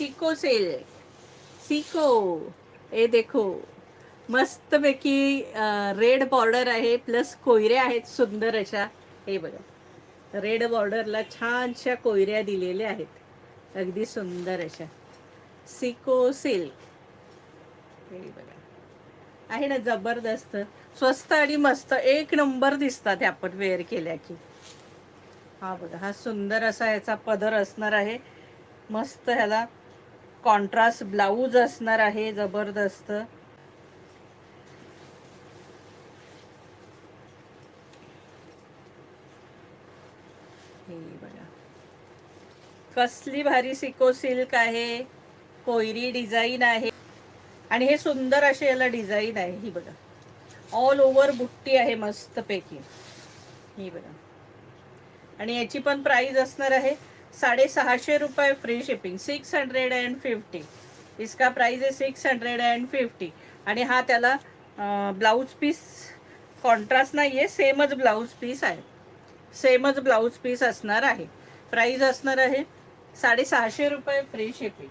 Chico silk, सिको, हे देखो मस्त पैकी रेड बॉर्डर आहे प्लस कोयऱ्या आहेत सुंदर अशा. हे बघा रेड बॉर्डरला छानशा कोयऱ्या दिलेल्या आहेत अगदी सुंदर अशा. सिको सिल्क हे बघा आहे ना जबरदस्त, स्वस्त आणि मस्त एक नंबर दिसतात हे आपण वेअर केल्या की. हा बघा हा सुंदर असा याचा पदर असणार आहे, मस्त ह्याला कॉन्ट्रास्ट ब्लाऊज असणार आहे जबरदस्त. हे बघा कसली भारी सिको सिल्क आहे, कोयरी डिझाईन आहे आणि हे सुंदर असे याला डिझाईन आहे. ही बघा ऑल ओव्हर बुट्टी आहे मस्त पैकी. ही बघा आणि याची पण प्राइस असणार आहे 650 रुपये फ्री शिपिंग, 650. इसका प्राइस आहे 650. आणि हा त्याला ब्लाऊज पीस कॉन्ट्रास्ट नाही आहे, सेमच ब्लाऊज पीस आहे, सेमच ब्लाऊज पीस असणार आहे. प्राइस असणार आहे 650 रुपये फ्री शिपिंग.